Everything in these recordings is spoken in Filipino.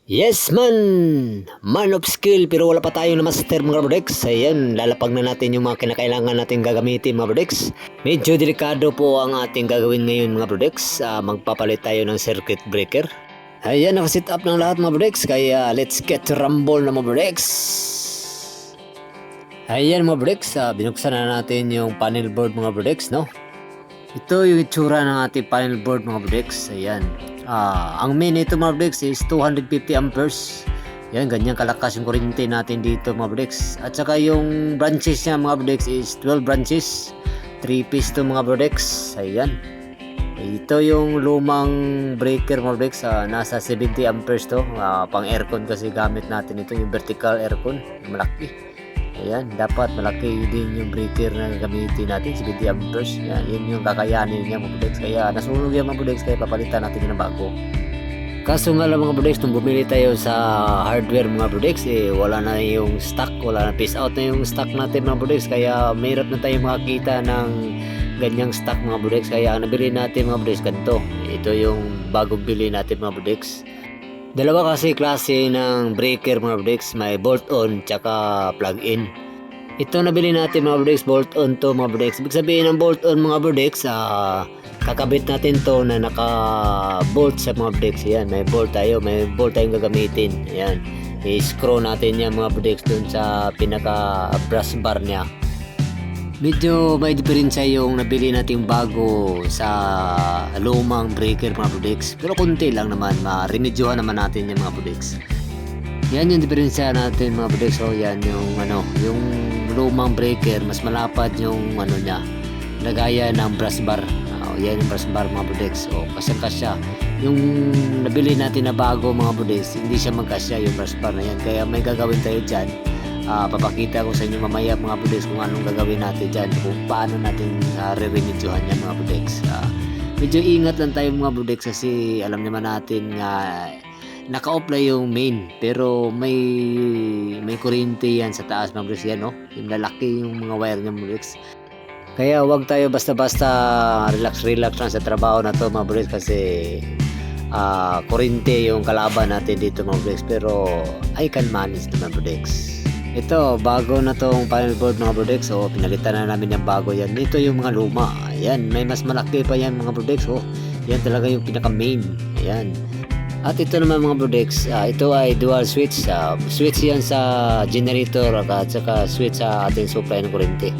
Yes man of skill pero wala pa tayong na master mga brodex. Ayan, lalapag na natin yung mga kinakailangan natin gagamitin mga brodex. Medyo delikado po ang ating gagawin ngayon mga brodex. Magpapalit tayo ng circuit breaker. Ayan, nakasit up ng lahat mga brodex, kaya let's get to rumble na mga brodex. Ayan mga brodex, binuksan na natin yung panel board mga brodex, no? Ito yung itsura ng ating panel board mga brodex. Ayan. Ang main nito mga brodex is 250 amperes. Ayan, ganyan kalakas yung kuryente natin dito mga brodex. At saka yung branches niya mga brodex is 12 branches. 3 piece to mga brodex. Ayan. Ito yung lumang breaker mga brodex. Nasa 70 amperes to. Pang aircon kasi gamit natin ito. Yung vertical aircon. Yung malaki. Ayan, dapat malaki din yung breaker na gagamitin natin, 70 amperes. Yan, yun yung kakayanin niya mga brodex. Kaya nasunog yan mga brodex, kaya papalitan natin yun ng bago. Kaso nga lang mga brodex, nung bumili tayo sa hardware mga brodex, wala na yung stock, wala na, piece out na yung stock natin mga brodex. Kaya mahirap na tayo makakita ng ganyang stock mga brodex. Kaya ang nabili natin mga brodex, ganito. Ito yung bagong bili natin mga brodex. Dalawa kasi klase ng breaker mga brodex, may bolt-on tsaka plug-in. Ito nabili natin mga brodex, bolt-on to mga brodex. Ibig sabihin ng bolt-on mga brodex, kakabit natin to na naka-bolt sa mga brodex. Yan, may bolt tayong gagamitin. Yan, i-screw natin yan mga brodex dun sa pinaka-brass bar niya. Medyo may diferensya yung nabili nating bago sa lumang breaker mga brodex. Pero konti lang naman, ma-remedyohan naman natin yung mga brodex. Yan yung diferensya natin mga brodex. So yan yung lumang breaker, mas malapad yung niya, lagaya ng brass bar. Yan yung brass bar mga brodex. So kasyang-kasya. Yung nabili natin na bago mga brodex, hindi siya magkasya yung brass bar na yan. Kaya may gagawin tayo dyan. Papakita ko sa inyo mamaya mga brodex kung anong gagawin natin dyan, kung paano natin re-remedyohan yan mga brodex. Medyo ingat lang tayo mga brodex kasi alam naman natin naka-off na yung main, pero may kuryente yan sa taas mga brodex. Yan, no? Yung lalaki yung mga wire niya mga brodex. Kaya wag tayo basta-basta relax lang sa trabaho na to mga brodex kasi kuryente yung kalaban natin dito mga brodex, pero I can manage naman brodex. Ito, bago na tong panel board mga brodex. So, pinalitan na namin yung bago yan. Ito yung mga luma. Ayan, may mas malaki pa yan mga brodex. Oh, yan talaga yung pinaka main. Ayan. At ito naman mga brodex, ito ay dual switch. Switch yan sa generator at saka switch sa ating supply ng kuryente.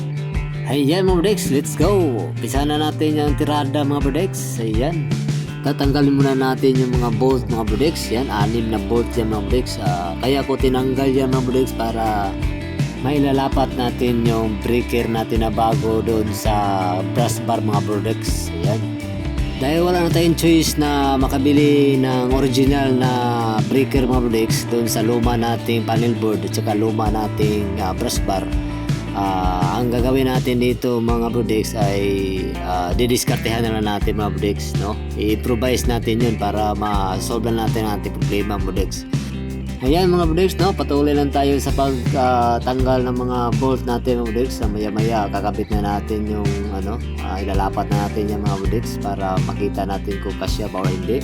Ayan mga brodex, let's go. Pisa na natin yung tirada mga brodex. Ayan. Tatanggalin muna natin yung mga bolt mga brodex. Yan, 6 na bolt yan mga brodex. Kaya ko tinanggal yan mga brodex para mailalapat natin yung breaker natin na bago doon sa brass bar mga brodex. Yan. Dahil wala na tayong choice na makabili ng original na breaker mga brodex doon sa luma nating panel board at saka luma nating brass bar. Ang gagawin natin dito mga brodex ay didiskartehan na lang natin mga brodex, no? I-improvise natin yun para ma-solve natin ang ating problema brodex. Ayan mga brodex, no? Patuloy lang tayo sa pagtanggal ng mga bolt natin mga brodex. Maya-maya kakabit na natin yung ilalapat na natin yung mga brodex para makita natin kung kasya ba o hindi.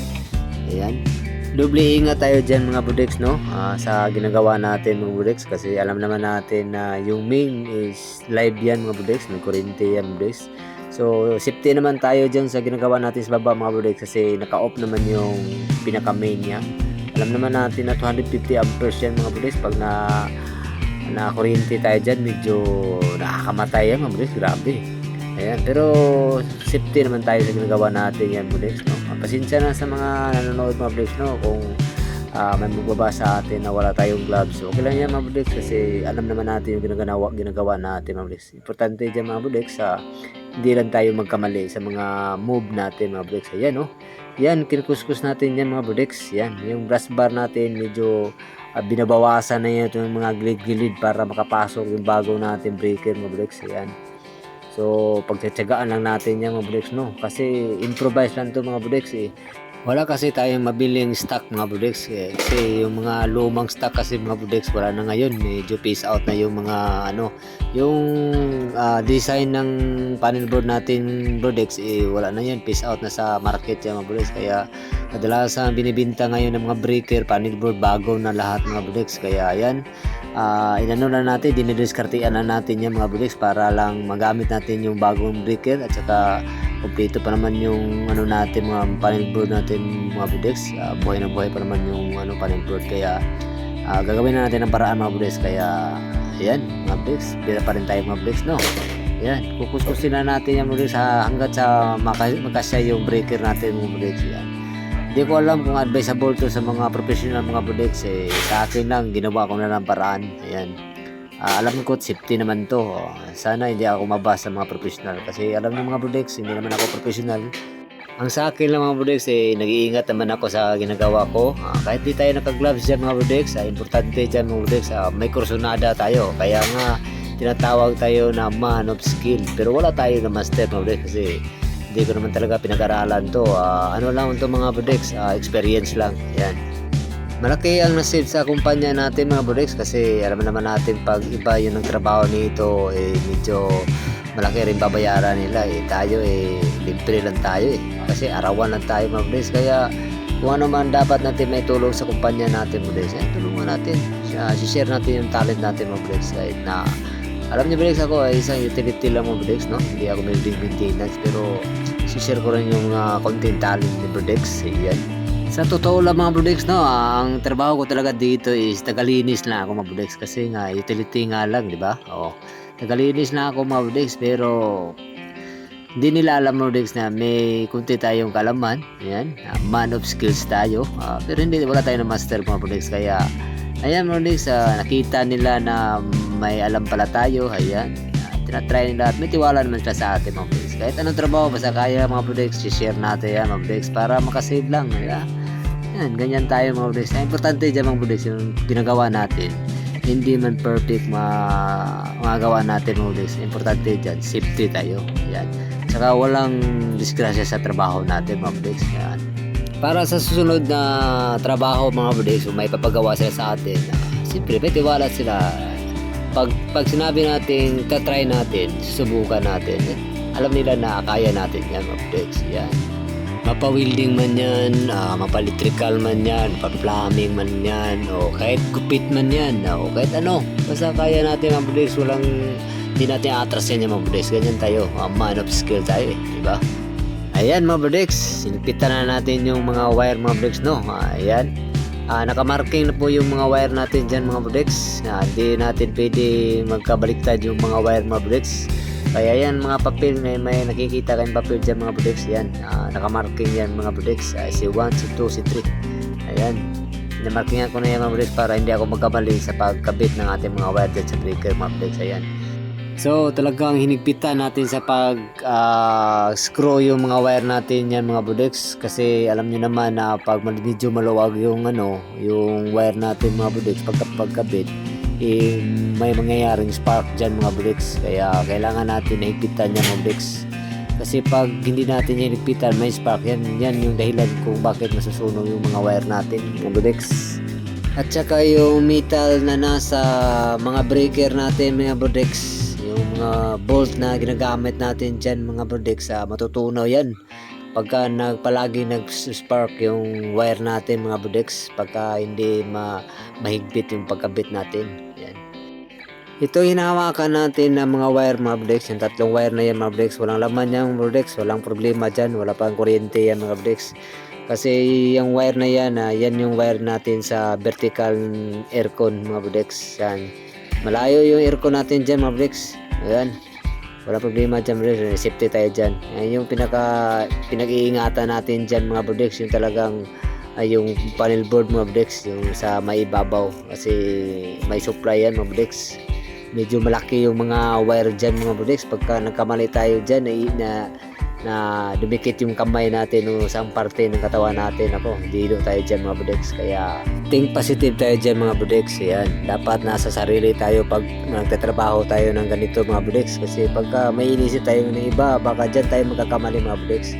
Ayan. Doble ingat tayo dyan mga brodex, no? Sa ginagawa natin mga brodex kasi alam naman natin na yung main is live yan mga brodex, may kuryente yan brodex. So safety naman tayo dyan sa ginagawa natin sa baba mga brodex kasi naka-off naman yung pinaka main niya. Alam naman natin na 250 amperes yan mga brodex. Pag na kuryente tayo dyan, medyo nakakamatay yan mga brodex, grabe. Ayan, pero safety naman tayo sa ginagawa natin yan brodex, no? Pasensya na sa mga nanonood mga brodex, no? Kung may magbaba sa atin na wala tayong gloves, okay lang yan mga brodex kasi alam naman natin yung ginagawa natin mga brodex. Importante dyan mga brodex, hindi lang tayo magkamali sa mga move natin mga brodex. Ayan, no? Yan, kinukuskus natin yan mga brodex. Yan, yung brass bar natin medyo binabawasan na yan yung mga gilid-gilid para makapasok yung bago natin breaker mga brodex. Ayan. So pagtsatsagaan lang natin yan mga brodex, no? Kasi improvise lang to mga brodex. Wala kasi tayong mabiling stock mga Budex, kasi yung mga lumang stock kasi mga Budex wala na ngayon, medyo phase out na yung mga yung design ng panel board natin Budex, wala na yun, phase out na sa market yan mga Budex. Kaya kadalasan binibinta ngayon ng mga breaker, panel board bago na lahat mga Budex. Kaya yan, inano na natin, dinidiskartean na natin yan mga Budex para lang magamit natin yung bagong breaker, at saka kompleto pa naman yung natin, mga panel board natin mga Budex. Buhay na buhay pa naman yung panel board. Kaya gagawin na natin ang paraan mga Budex. Kaya ayan mga Budex, pira pa rin tayo mga Budex, no? Ayan, kukuskusin na natin yung Budex hanggat sa makasya yung breaker natin mga Budex. Ayan, hindi ko alam kung advisable to sa mga professional mga Budex, sa akin lang ginawa ko na ng paraan. Ayan, alam ko safety naman to. Sana hindi ako mabasa sa mga professional, kasi alam ng mga Budex hindi naman ako professional. Ang sa akin lang mga Budex, nag-iingat naman ako sa ginagawa ko. Kahit di tayo naka-gloves dyan mga Budex, importante dyan mga Budex, may kursunada tayo. Kaya nga tinatawag tayo na man of skill, pero wala tayo na master mga Budex, kasi hindi ko naman talaga pinag-aralan to. Ano lang to mga Budex, experience lang. Yan, malaki ang nasave sa kumpanya natin mga Budex, kasi alam naman natin pag iba yun ang trabaho nito, medyo malaki rin babayaran nila. Tayo libre lang tayo, kasi arawan lang tayo mga Budex. Kaya kung ano man dapat natin may tulong sa kumpanya natin mga Budex, tulungan natin, share natin yung talent natin mga Budex. Kahit na alam niyo Budex, ako ay isang utility lang mga Budex, no? Hindi ako may maintenance, pero share ko rin yung content talent ni Budex. Yan, sa totoo lang mga Budex, no, ang trabaho ko talaga dito is tagalinis lang ako mga Budex, kasi nga utility nga lang, di ba? Tagalinis lang ako mga Budex, pero hindi nila alam mga Budex na may kunti tayong kalaman. Yan, man of skills tayo, pero wala tayong master mga Budex. Kaya ayan mga Budex, nakita nila na may alam pala tayo. Ayan, tinatry nila at may tiwala naman sila sa atin mga Budex. Kahit anong trabaho, basta kaya mga Budex, share natin yan mga Budex para makasave lang. Yan, ganyan tayo mga Budex. Importante dyan mga Budex yung ginagawa natin. Hindi man perfect magagawa natin mga Budex. Importante dyan, safety tayo. Yan, saka walang disgrasya sa trabaho natin mga Budex. Yan, para sa susunod na trabaho mga Budex, kung may papagawa sila sa atin, siyempre may tiwala sila. Pag sinabi natin, tatry natin, susubukan natin, alam nila na kaya natin yan mga Budex. Yan, mapa-welding man yan, mapa-electrical man yan, mapa-plumbing man yan, o kahit gupit man yan, o kahit ano, basta kaya natin mga Budex. Hindi natin atras yan mga Budex. Ganyan tayo, man of skill tayo, diba? Ayan mga Budex, sinipitan na natin yung mga wire mga Budex, no? Ayan, nakamarking na po yung mga wire natin dyan mga Budex. Hindi natin pwede magkabaliktad yung mga wire mga Budex. Kaya yan mga papel, may nakikita kayong papel dyan mga Budex. Yan, nakamarking yan mga Budex, C1, C2, C3. Ayan, namarkingan ko na yan mga Budex para hindi ako magkamali sa pagkabit ng ating mga wire dyan sa breaker mga Budex. Ayan, so talagang hinigpitan natin sa pag screw yung mga wire natin yan mga Budex, kasi alam niyo naman na pag medyo maluwag yung yung wire natin mga Budex, pagkabit may mangyayaring spark dyan mga Budex. Kaya kailangan natin higpitan yan mga Budex, kasi pag hindi natin yan higpitan may spark, yan yung dahilan kung bakit masusunog yung mga wire natin mga Budex. At saka yung metal na nasa mga breaker natin mga Budex, yung mga bolt na ginagamit natin dyan mga Budex, matutunaw yan pagka palagi nag-spark yung wire natin mga Budex, pagka hindi mahigpit yung pagkabit natin. Yan, ito hinahawakan natin ng mga wire mga Budex, yung tatlong wire na yan mga Budex, walang laman yan mga Budex, walang problema dyan, wala pang kuryente yan mga Budex, kasi yung wire na yan, yan yung wire natin sa vertical aircon mga Budex. Yan, malayo yung aircon natin dyan mga Budex. Ayan, wala problema dyan mga Budex, safety tayo dyan. Ayan yung pinag-iingatan natin dyan mga Budex, yung talagang yung panel board mga Budex, yung sa may ibabaw, kasi may supply yan mga Budex. Medyo malaki yung mga wire dyan mga Budex, pagka nagkamali tayo dyan na dumikit yung kamay natin o sa parte ng katawan natin, ako dilo tayo dyan mga Budex. Kaya think positive tayo dyan mga Budex. Yan, dapat nasa sarili tayo pag nagtatrabaho tayo ng ganito mga Budex, kasi pagka may inisip tayo ng iba, baka dyan tayo magkakamali mga Budex.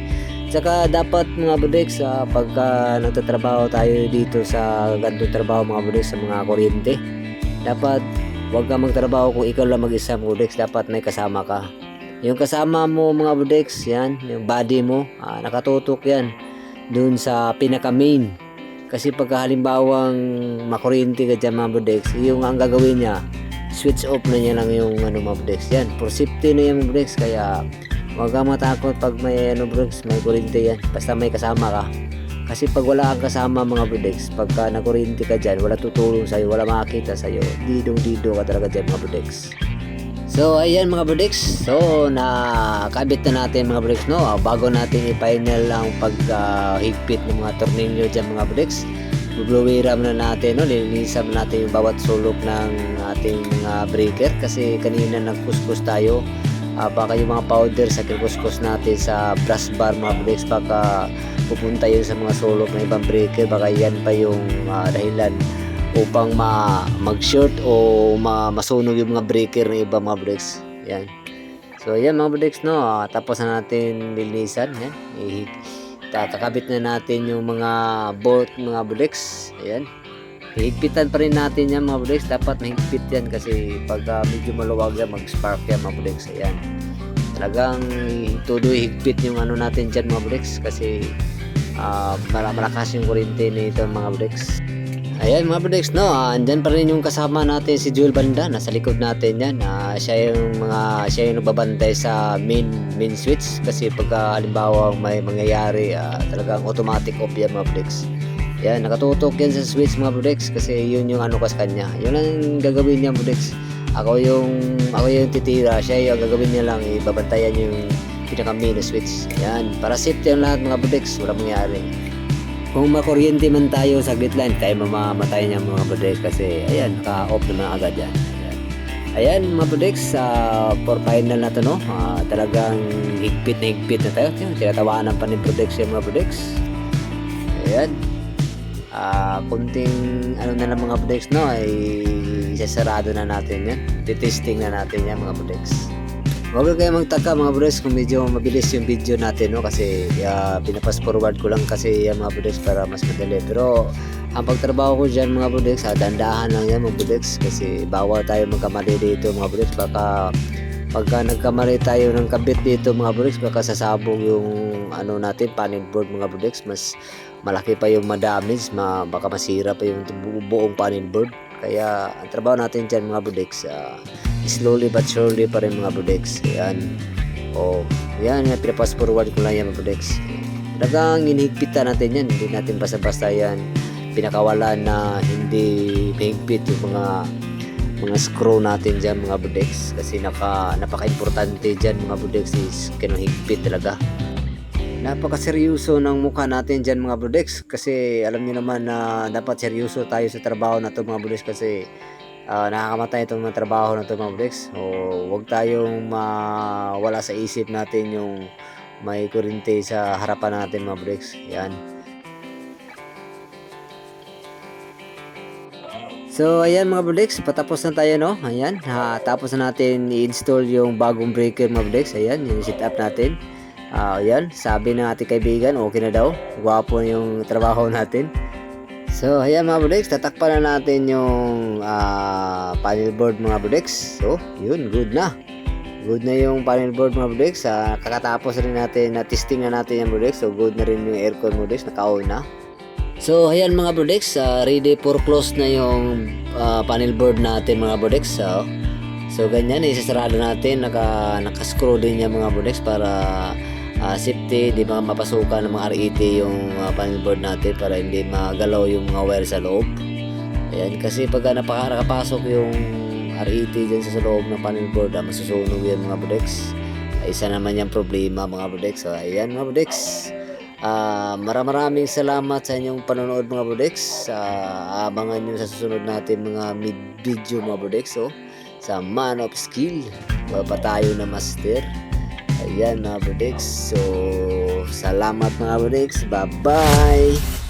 Tsaka dapat mga Budex, pagka nagtatrabaho tayo dito sa ganitong trabaho mga Budex, sa mga kuryente, dapat huwag ka magtrabaho kung ikaw lang mag-isa mga Budex, dapat may kasama ka. Yung kasama mo mga Budex, yan, yung body mo, nakatutok yan dun sa pinaka main. Kasi pagka halimbawang makuryente ka dyan mga Budex, yung ang gagawin niya, switch off na niya lang yung mga Budex. Yan, for safety na yan mga Budex, kaya huwag kang matakot pag may Budex, may kuryente yan, basta may kasama ka. Kasi pag wala kang kasama mga Budex, pagka nakuryente ka dyan, wala tutulong sa'yo, wala makakita sa'yo, didong-dido ka talaga dyan mga Budex. So ayan mga Budex, so nakabit na natin mga Budex, no? Bago natin i-final ang paghigpit ng mga tornilyo dyan mga Budex, bubluwiram na natin, no? Lilinisan natin yung bawat sulok ng ating mga breaker, kasi kanina nagkuskus tayo. Baka yung mga powder sa kikuskus natin sa brass bar mga Budex, baka pupunta yun sa mga sulok ng ibang breaker, baka yan pa yung dahilan upang mag-short o masunog yung mga breaker ng iba mga Budex. Yan. So yan mga Budex, no? Tapos na natin lilinisan. Yan. Kakabit na natin yung mga bolt mga Budex. Ayan. Hihigpitan pa rin natin yan mga Budex. Dapat mahigpit yan kasi pag medyo maluwag yan, mag-spark yan mga Budex. Ayan. Talagang tuloy higpit yung natin dyan mga Budex kasi malakas yung kuryente nito mga Budex. Ayan mga Budex, no? Andyan pa rin yung kasama natin si Joel Banda, nasa likod natin yan. Siya yung nagbabantay sa main switch kasi pagka halimbawa may mangyayari, talagang automatic off yan mga Budex. Yan, nakatutok yan sa switch mga Budex kasi yun yung sa kanya. Yun ang gagawin niya Budex. Ako yung titira, siya yung gagawin niya lang, ibabantayan yung pinaka main switch. Yan, para safety ang lahat mga Budex, wala mangyari. Kung makuryente man tayo, saglit lang tayo mamamatay niya mga Budex kasi ayan, naka-off naman agad yan. Ayan mga Budex, for final na to, no? Talagang higpit na tayo. Tinatawanan pa ni Budex yung mga Budex. Ayan. Kunting na lang mga Budex, no? Ay isasarado na natin yan. Titesting na natin yan mga Budex. Huwag kayo magtaka mga Budex kung medyo mabilis yung video natin, no? Kasi pinapas forward ko lang kasi mga Budex para mas madali. Pero ang pagtrabaho ko dyan mga Budex, dandahan lang yan mga Budex kasi bawal tayo magkamali dito mga Budex. Pagka nagkamali tayo ng kabit dito mga Budex, baka sasabog yung natin, panel board mga Budex. Mas malaki pa yung madamage, baka masira pa yung buong panel board. Kaya ang trabaho natin dyan mga Budex, slowly but surely pa rin mga Budex. Ayan. Yan, pinapas forward ko lang yan mga Budex. Talagang hinihigpitan natin yan, hindi natin basta-basta yan pinakawalan na hindi mahigpit yung mga screw natin dyan mga Budex kasi napaka-importante dyan mga Budex is kinuhigpit talaga. Napaka-seryoso ng mukha natin dyan mga Budex kasi alam niyo naman na dapat seryoso tayo sa trabaho na to mga Budex kasi nakakamatay itong mga trabaho na ito mga Budex. Huwag tayong wala sa isip natin yung may kuryente sa harapan natin mga Budex. Yan. So ayan mga Budex, patapos na tayo, no? Ayan, tapos na natin i-install yung bagong breaker mga Budex. Ayan, yung set up natin. Ayan, sabi ng ating kaibigan, okay na daw. Gwapo yung trabaho natin. So ayan mga Budex, tatakpan na natin yung panel board mga Budex. So yun, good na yung panel board mga Budex. Kakatapos rin natin na testing na natin yung Budex. So good na rin yung aircon Budex, naka-on na. So ayan mga Budex, ready for close na yung panel board natin mga Budex. So ganyan, isasarado natin, naka-screw din yung mga Budex para safety, di mga mapasukan ng mga RET yung panel board natin para hindi magalaw yung mga wire sa loob. Ayan, kasi pag nakapasok yung RET dyan sa loob ng panel board, masusunog yan mga Budex. Isa naman yung problema mga Budex. So ayan mga Budex, maraming salamat sa inyong panonood mga Budex. Abangan nyo sa susunod natin mga mid-video mga Budex. So sa Man of Skill, pa tayo na master. Ayan mga Budex. So salamat mga Budex, bye bye.